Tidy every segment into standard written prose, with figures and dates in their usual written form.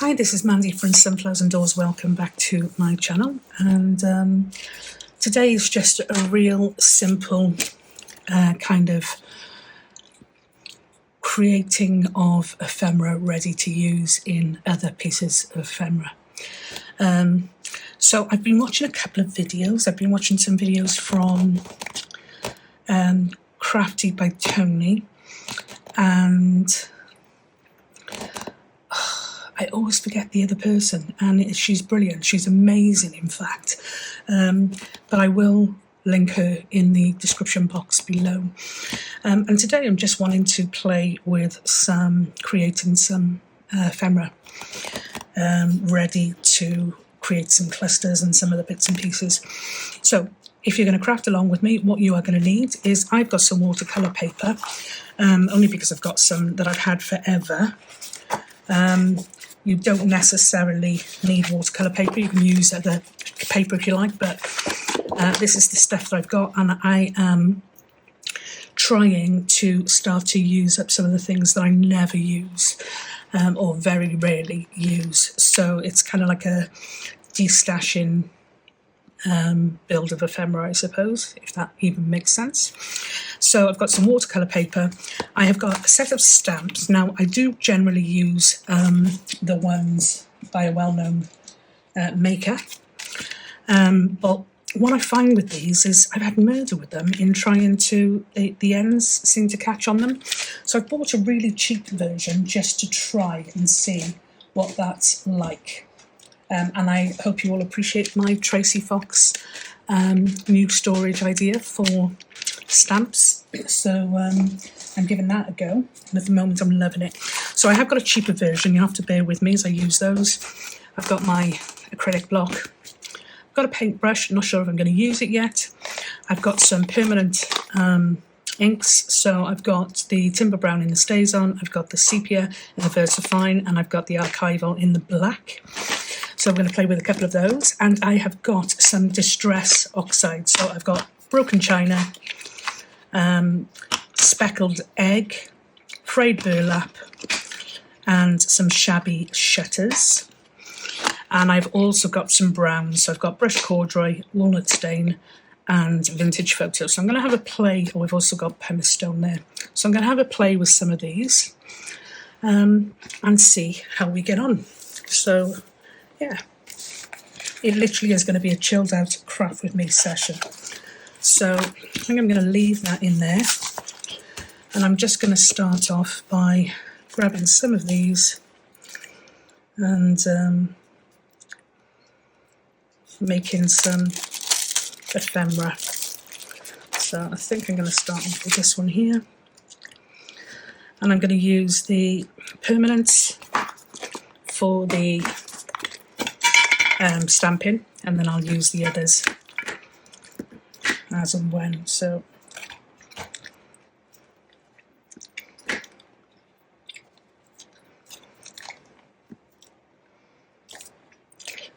Hi, this is Mandy from Sunflowers and Doors. Welcome back to my channel, and today is just a real simple kind of creating of ephemera ready to use in other pieces of ephemera. So I've been watching a couple of videos. I've been watching some videos from Crafty by Tony, and I always forget the other person, and she's brilliant. She's amazing, in fact. But I will link her in the description box below. And today I'm just wanting to play with creating some ephemera, ready to create some clusters and some other bits and pieces. So if you're going to craft along with me, what you are going to need is, I've got some watercolour paper, only because I've got some that I've had forever. You don't necessarily need watercolour paper. You can use other paper if you like, but this is the stuff that I've got, and I am trying to start to use up some of the things that I never use, or very rarely use. So it's kind of like a destashing build of ephemera, I suppose, if that even makes sense. So I've got some watercolour paper. I have got a set of stamps. Now, I do generally use the ones by a well-known maker. But what I find with these is I've had murder with them in trying to, the ends seem to catch on them. So I've bought a really cheap version just to try and see what that's like. And I hope you all appreciate my Tracy Fox new storage idea for stamps. So I'm giving that a go, and at the moment I'm loving it. So I have got a cheaper version. You have to bear with me as I use those. I've got my acrylic block. I've got a paintbrush. I'm not sure if I'm going to use it yet. I've got some permanent inks. So I've got the Timber Brown in the StazOn. I've got the Sepia in the VersaFine, and I've got the Archival in the black. So I'm going to play with a couple of those, and I have got some Distress Oxide. So I've got broken china, speckled egg, frayed burlap, and some shabby shutters. And I've also got some browns. So I've got brushed corduroy, walnut stain, and vintage photo. So I'm going to have a play. Oh, I've also got pumice stone there. So I'm going to have a play with some of these and see how we get on. So yeah, it literally is going to be a chilled out craft with me session. So I think I'm going to leave that in there, and I'm just going to start off by grabbing some of these and making some ephemera. So I think I'm going to start off with this one here, and I'm going to use the permanents for the stamping, and then I'll use the others as and when. So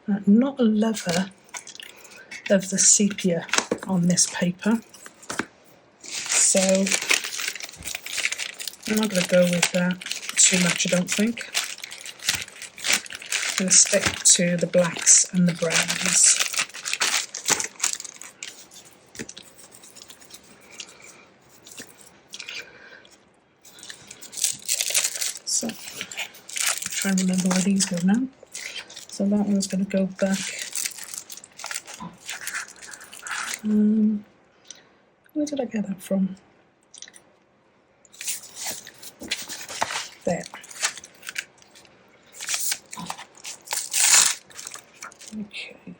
I'm not a lover of the sepia on this paper, so I'm not going to go with that too much, I don't think. I'm going to stick to the blacks and the browns. So I'll try and remember where these go now. So that one's going to go back. Where did I get that from? There. Okay,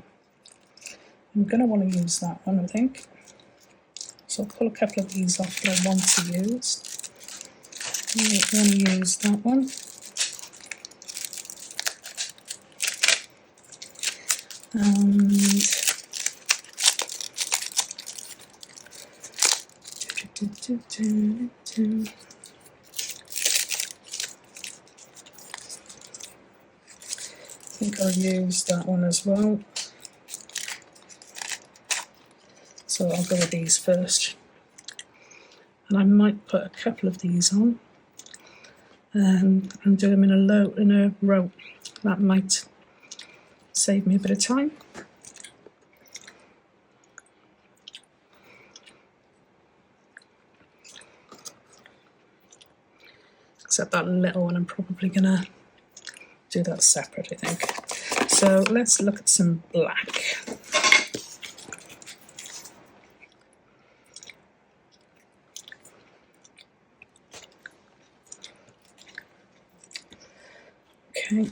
I'm going to want to use that one, I think. So I'll pull a couple of these off that I want to use. I want to use that one. And I think I'll use that one as well. So I'll go with these first. And I might put a couple of these on and do them in a row. That might save me a bit of time. Except that little one, I'm probably gonna do that separate, I think. So let's look at some black. Okay.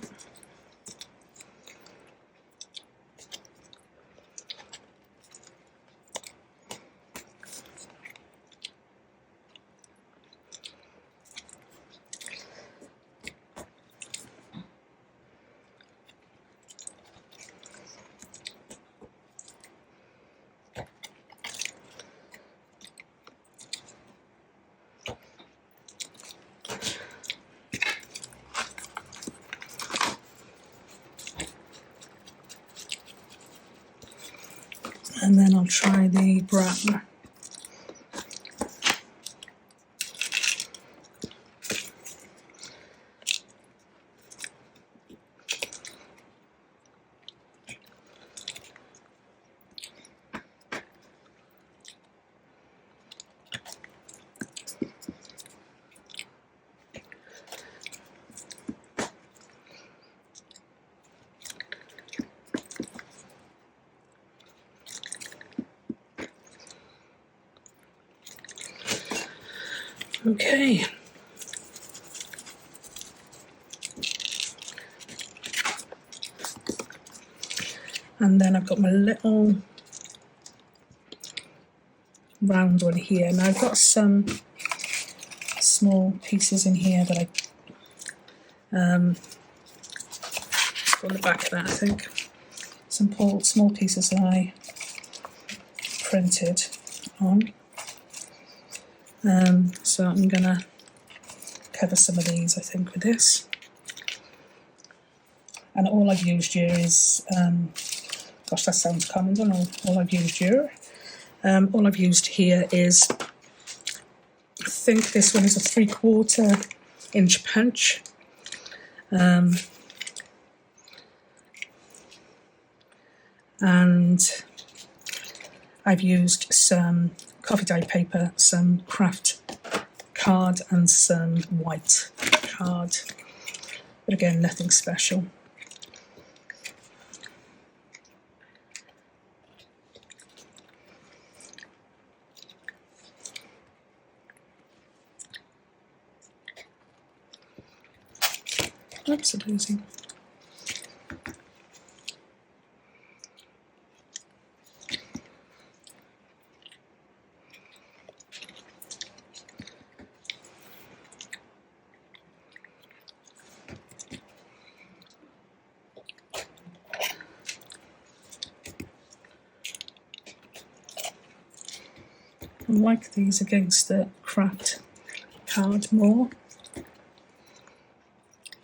And then I'll try the brown. Okay. And then I've got my little round one here. Now I've got some small pieces in here that I on the back of that, I think. Some small pieces that I printed on. So I'm gonna cover some of these, I think, with this. And all I've used here is, gosh, that sounds common, don't know. All I've used here. All I've used here is, I think this one is a 3/4 inch punch. And I've used some coffee dye paper, some craft card and some white card, but again, nothing special. Oops, a daisy. I like these against the craft card more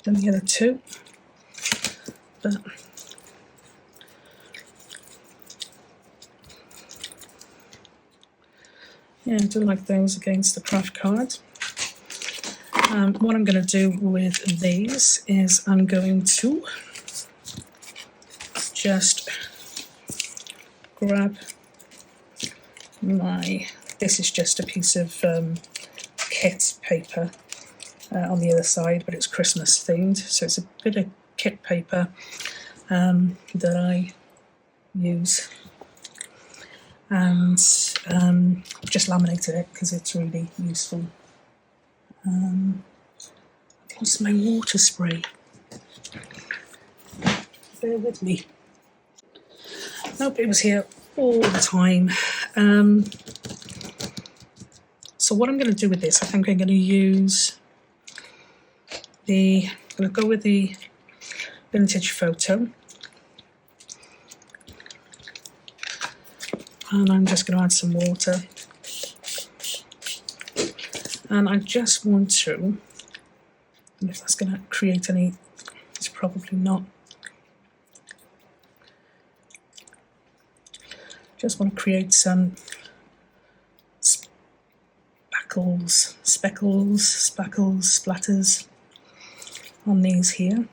than the other two, but yeah, I do like those against the craft card. What I'm going to do with these is I'm going to just grab this is just a piece of kit paper on the other side, but it's Christmas themed, so it's a bit of kit paper that I use, and just laminated it because it's really useful. I've lost my water spray. Bear with me. Nope, it was here all the time. So what I'm going to do with this, I think I'm going to use I'm going to go with the vintage photo, and I'm just going to add some water, and I just want to, and if that's going to create any, it's probably not. Just want to create some speckles, splatters on these here.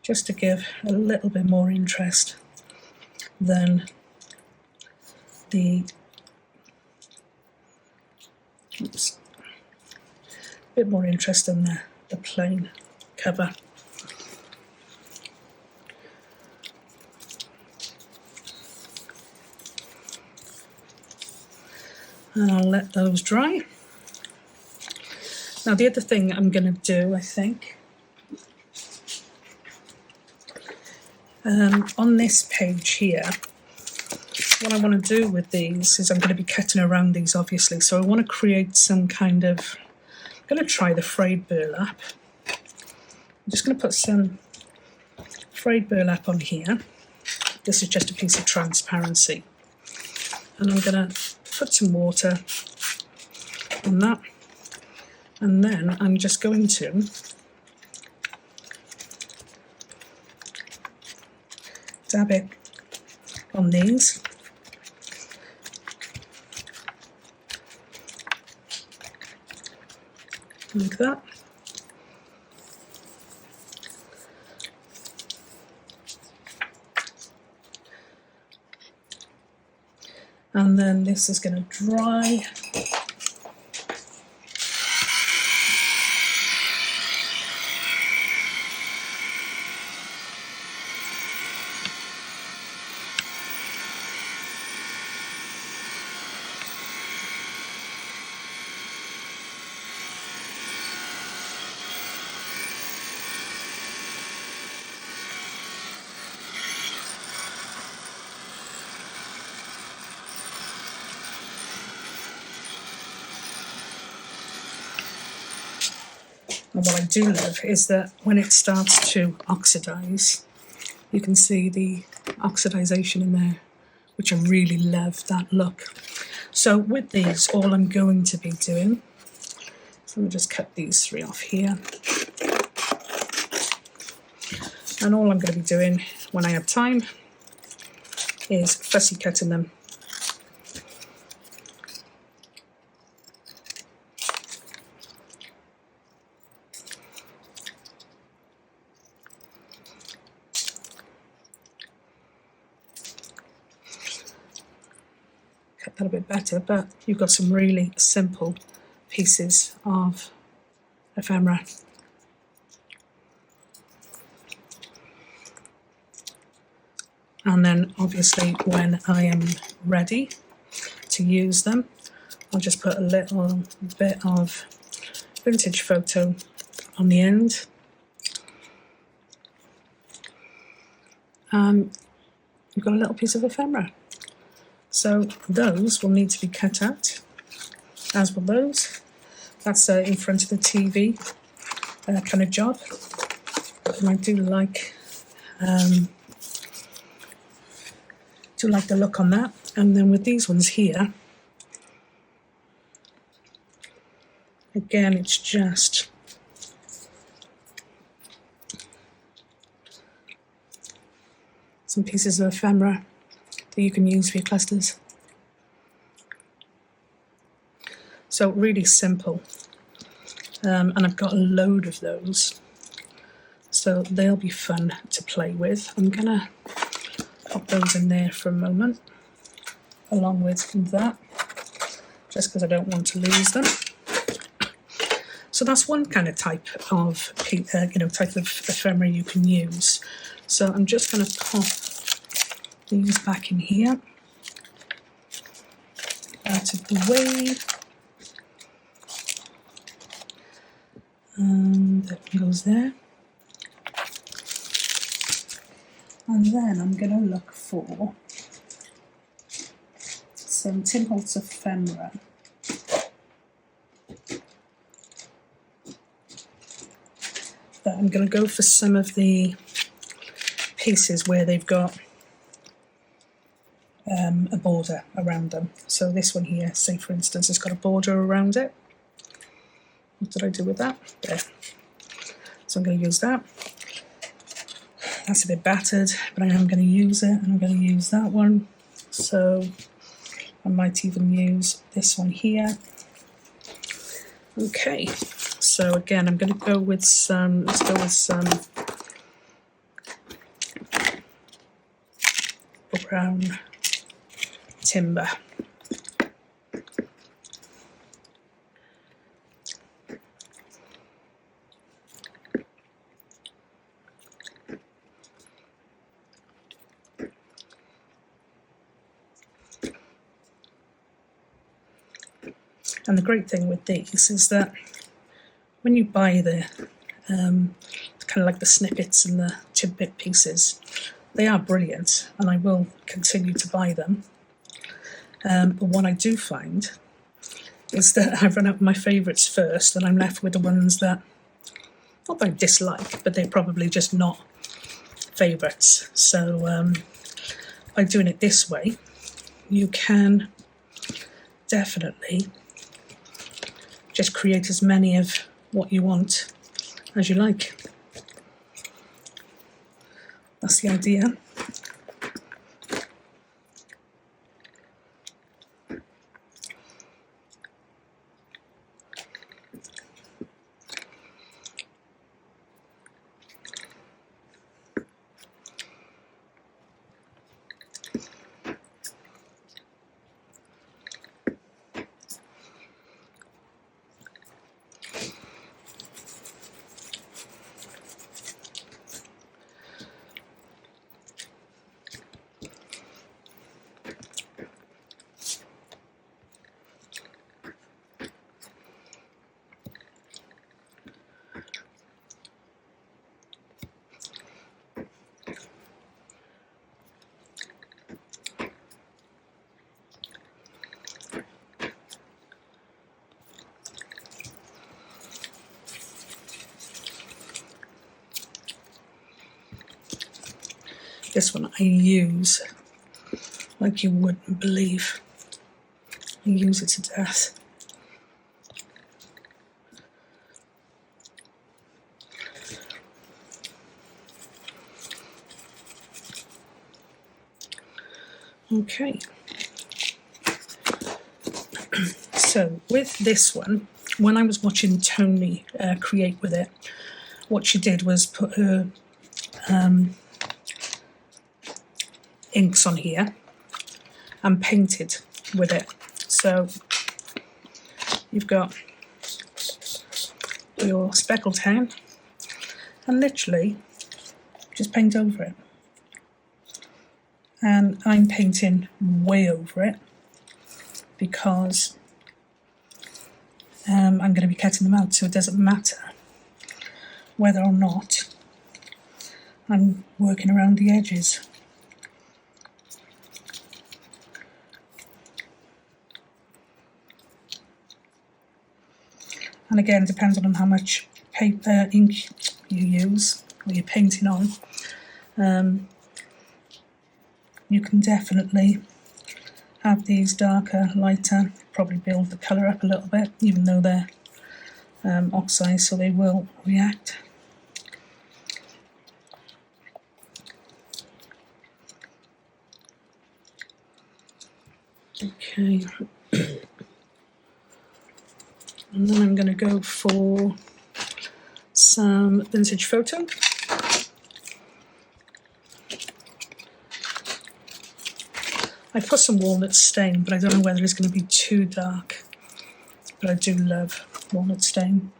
just to give a little bit more interest than the, oops, a bit more interest than the plain cover. And I'll let those dry. Now the other thing I'm going to do, I think, on this page here, what I want to do with these is I'm going to be cutting around these obviously, so I want to create some kind of, I'm going to try the frayed burlap. I'm just going to put some frayed burlap on here. This is just a piece of transparency. And I'm going to put some water on that. And then I'm just going to dab it on these. Like that. And then this is going to dry. And what I do love is that when it starts to oxidize, you can see the oxidization in there, which I really love that look. So with these, all I'm going to be doing, so let me just cut these three off here. And all I'm going to be doing when I have time is fussy cutting them. Cut that a bit better, but you've got some really simple pieces of ephemera. And then obviously when I am ready to use them, I'll just put a little bit of vintage photo on the end. You've got a little piece of ephemera. So those will need to be cut out, as will those. That's in front of the TV kind of job. And I do like the look on that. And then with these ones here, again, it's just some pieces of ephemera that you can use for your clusters. So really simple. And I've got a load of those, so they'll be fun to play with. I'm gonna pop those in there for a moment, along with that, just because I don't want to lose them. So that's one kind of type of type of ephemera you can use. So I'm just going to pop these back in here, out of the way, and that goes there. And then I'm going to look for some tin horse ephemera. But I'm going to go for some of the pieces where they've got a border around them. So this one here, say for instance, has got a border around it. What did I do with that? There. So I'm going to use that. That's a bit battered, but I am going to use it, and I'm going to use that one. So I might even use this one here. Okay, so again, I'm going to go with some, let's go with some brown timber. And the great thing with these is that when you buy the kind of like the snippets and the tidbit pieces, they are brilliant, and I will continue to buy them. But what I do find is that I've run out my favourites first, and I'm left with the ones that, not that I dislike, but they're probably just not favourites. So by doing it this way, you can definitely just create as many of what you want as you like. That's the idea. This one I use like you wouldn't believe. I use it to death. Okay. So with this one, when I was watching Tony create with it, what she did was put her inks on here and painted with it. So you've got your speckled hen and literally just paint over it. And I'm painting way over it because I'm going to be cutting them out, so it doesn't matter whether or not I'm working around the edges. And again, it depends on how much paper ink you use or you're painting on. You can definitely have these darker, lighter, probably build the colour up a little bit, even though they're oxidized, so they will react. Okay. And then I'm going to go for some vintage photo. I put some walnut stain, but I don't know whether it's going to be too dark. But I do love walnut stain.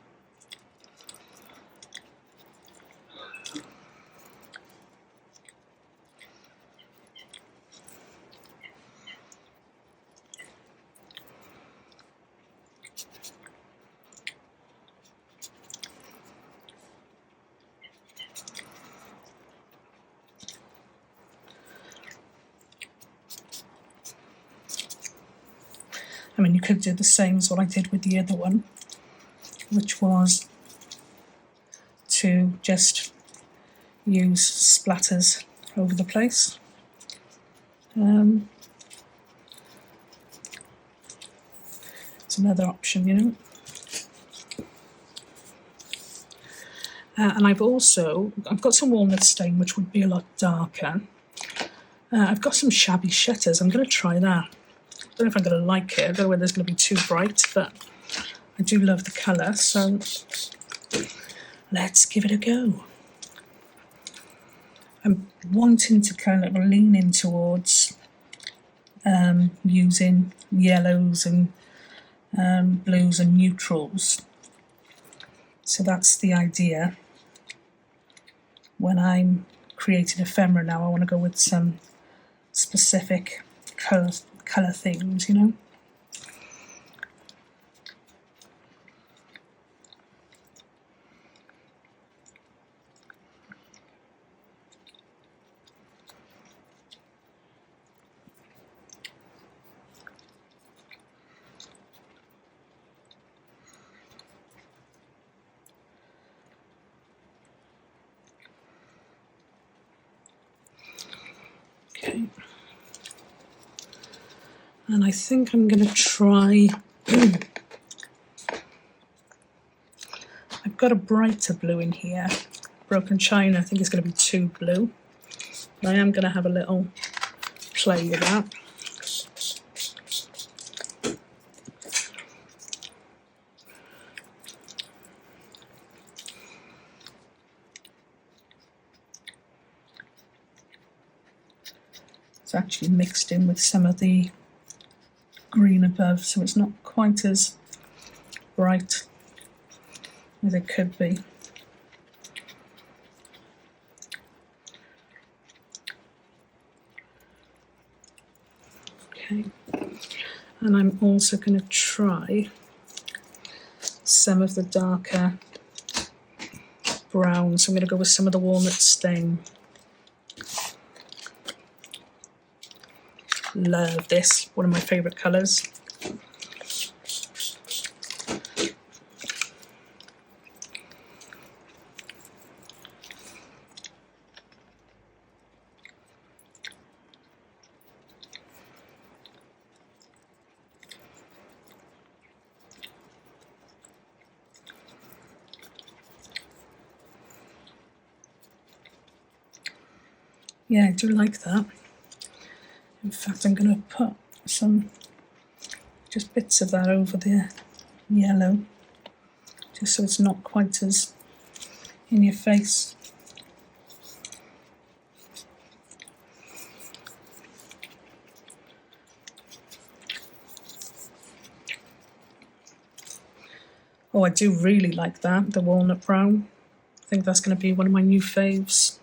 I mean, you could do the same as what I did with the other one, which was to just use splatters over the place. It's another option, you know. And I've got some walnut stain, which would be a lot darker. I've got some shabby shutters. I'm going to try that. I don't know if I'm going to like it. I don't know whether it's going to be too bright, but I do love the colour, so let's give it a go. I'm wanting to kind of lean in towards using yellows and blues and neutrals. So that's the idea. When I'm creating ephemera now, I want to go with some specific colour themes, you know. Okay. And I think I'm going to try, I've got a brighter blue in here, Broken China. I think it's going to be too blue. I am going to have a little play with that. It's actually mixed in with some of the green above, so it's not quite as bright as it could be. Okay, and I'm also going to try some of the darker brown, so I'm going to go with some of the walnut stain. Love this, one of my favourite colours. Yeah, I do like that. In fact, I'm going to put some, just bits of that over the yellow, just so it's not quite as in your face. Oh, I do really like that, the walnut brown. I think that's going to be one of my new faves.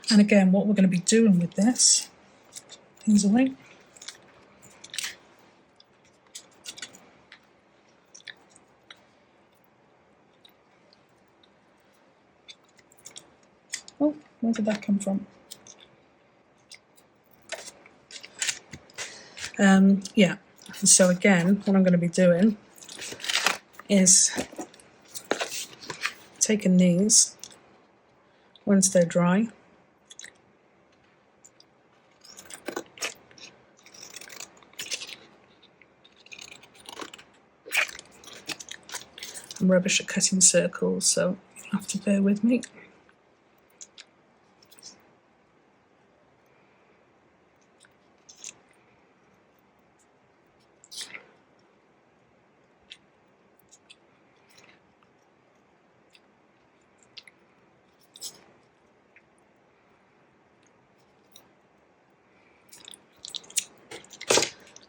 And again, what we're going to be doing with this is away. Oh, where did that come from? Yeah, so again, what I'm going to be doing is taking these once they're dry, I'm rubbish at cutting circles, so you'll have to bear with me.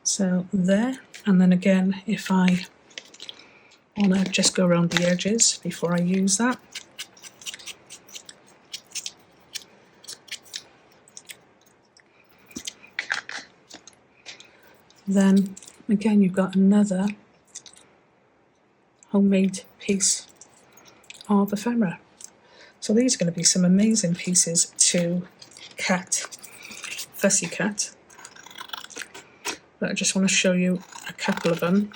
So there, and then again, if I want to just go around the edges before I use that. Then again, you've got another homemade piece of ephemera. So these are going to be some amazing pieces to cut, fussy cut. But I just want to show you a couple of them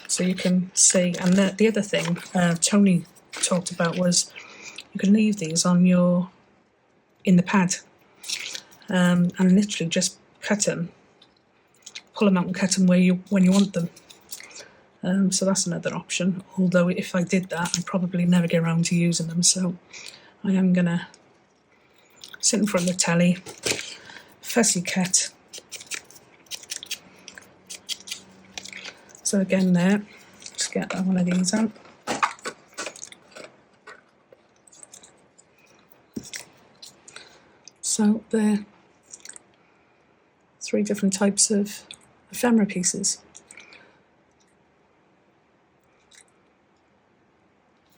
so you can see. And the other thing Tony talked about was you can leave these on in the pad and literally just cut them, pull them out and cut them when you want them. So that's another option, although if I did that I'd probably never get around to using them, so I am going to sit in front of the telly, fussy cut. So again there, just get one of these out. So they're 3 different types of ephemera pieces.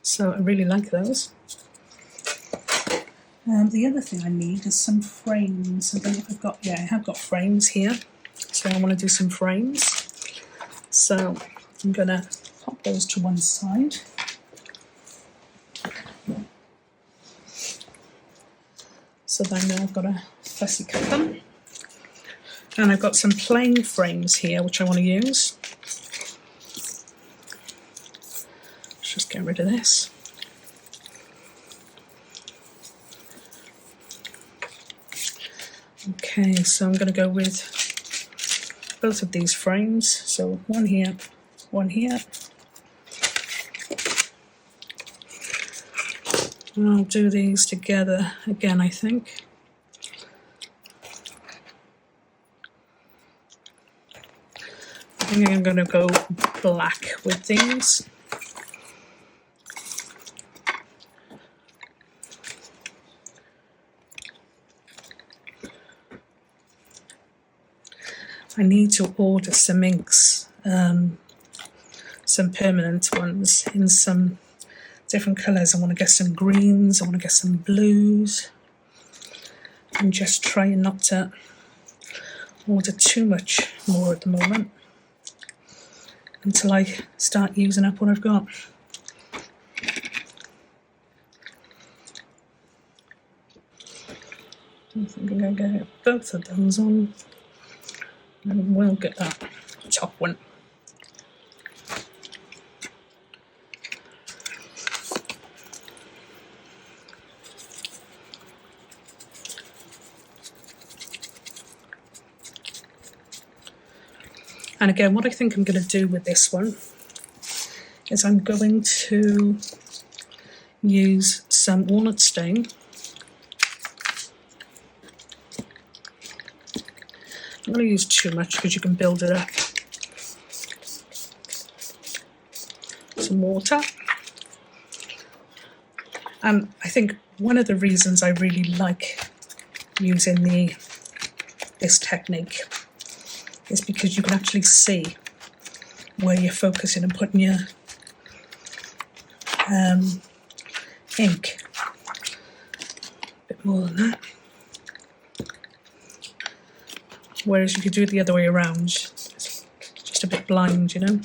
So I really like those. The other thing I need is some frames. I don't know if I've got, yeah, I have got frames here. So I want to do some frames. So I'm going to pop those to one side. So then now I've got to fussy cut them. And I've got some plain frames here which I want to use. Let's just get rid of this. Okay, so I'm going to go with both of these frames. So one here, one here. And I'll do these together again, I think. I think I'm going to go black with these. I need to order some inks, some permanent ones in some different colours. I want to get some greens, I want to get some blues. I'm just trying not to order too much more at the moment until I start using up what I've got. I think I'm going to get both of those on. And we'll get that top one. And again, what I think I'm going to do with this one is I'm going to use some walnut stain. I'm not going to use too much because you can build it up. Some water. I think one of the reasons I really like using this technique is because you can actually see where you're focusing and putting your ink. A bit more than that. Whereas you could do it the other way around, it's just a bit blind, you know.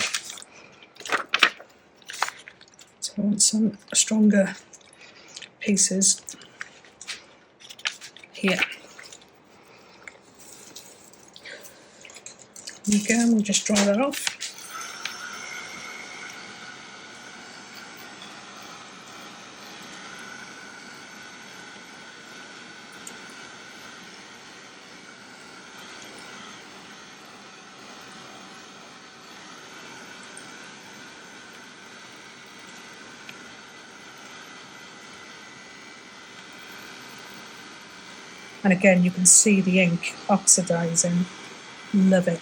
So I want some stronger pieces here. Again, we'll just dry that off. And again, you can see the ink oxidizing. Love it.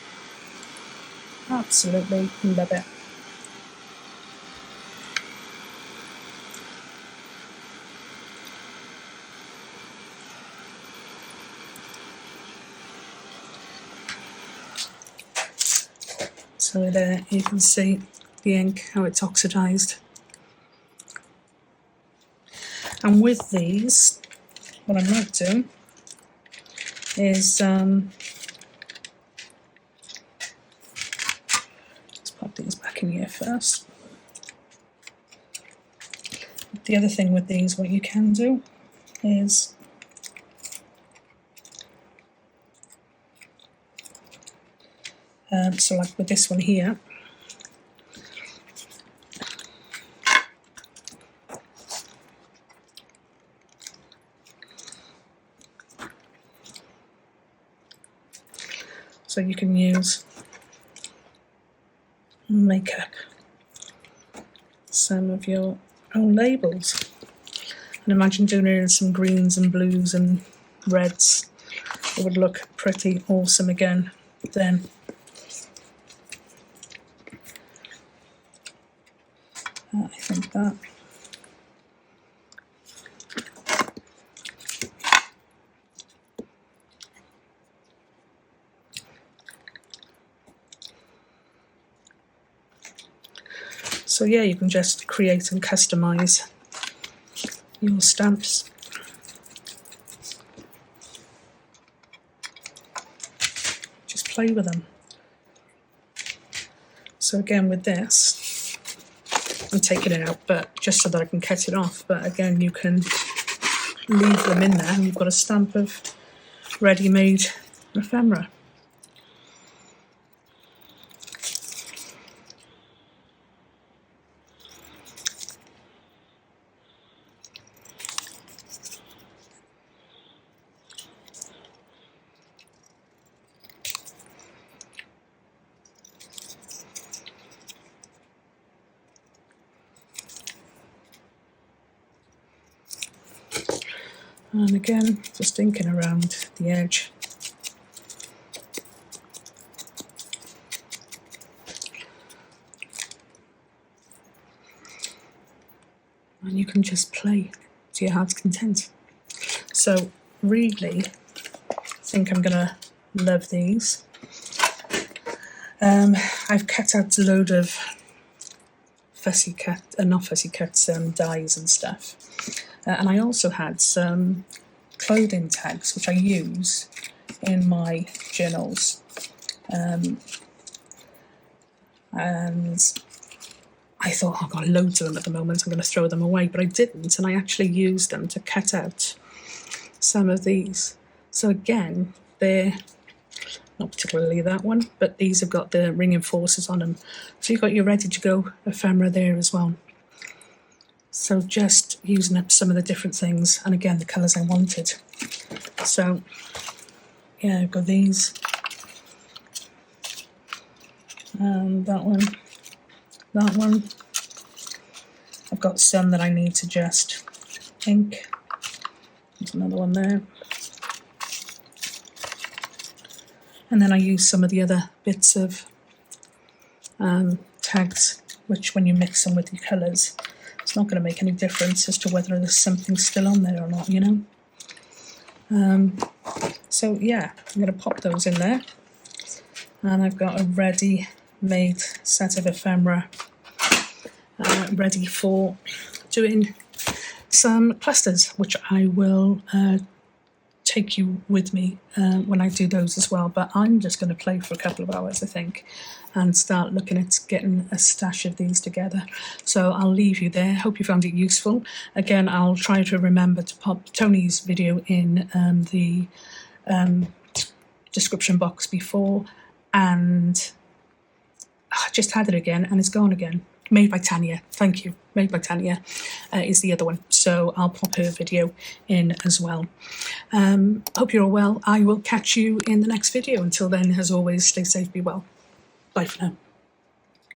Absolutely love it. So there you can see the ink, how it's oxidized. And with these, what I might do is let's pop these back in here first. The other thing with these, what you can do is so like with this one here, so you can use make up some of your own labels. And imagine doing it in some greens and blues and reds. It would look pretty awesome again then. I think that. So yeah, you can just create and customize your stamps. Just play with them. So again, with this, I'm taking it out, but just so that I can cut it off. But again, you can leave them in there and you've got a stamp of ready-made ephemera. And again, just inking around the edge. And you can just play to your heart's content. So really, I think I'm gonna love these. I've cut out a load of not fussy cuts, dies and stuff. And I also had some clothing tags, which I use in my journals. And I thought, oh, I've got loads of them at the moment, I'm going to throw them away. But I didn't, and I actually used them to cut out some of these. So again, they're not particularly that one, but these have got the ring enforcers on them. So you've got your ready-to-go ephemera there as well. So just using up some of the different things, and again, the colours I wanted. So yeah, I've got these, and that one. I've got some that I need to just ink. There's another one there. And then I use some of the other bits of tags, which when you mix them with your colours, it's not going to make any difference as to whether there's something still on there or not, you know. So yeah, I'm going to pop those in there. And I've got a ready-made set of ephemera ready for doing some clusters, which I will take you with me when I do those as well. But I'm just going to play for a couple of hours, I think, and start looking at getting a stash of these together. So I'll leave you there. Hope you found it useful. Again, I'll try to remember to pop Tony's video in the description box before, and I just had it again and it's gone again. Made by Tanya, thank you. Made by Tanya is the other one. So I'll pop her video in as well. Hope you're all well. I will catch you in the next video. Until then, as always, stay safe, be well. Bye for now.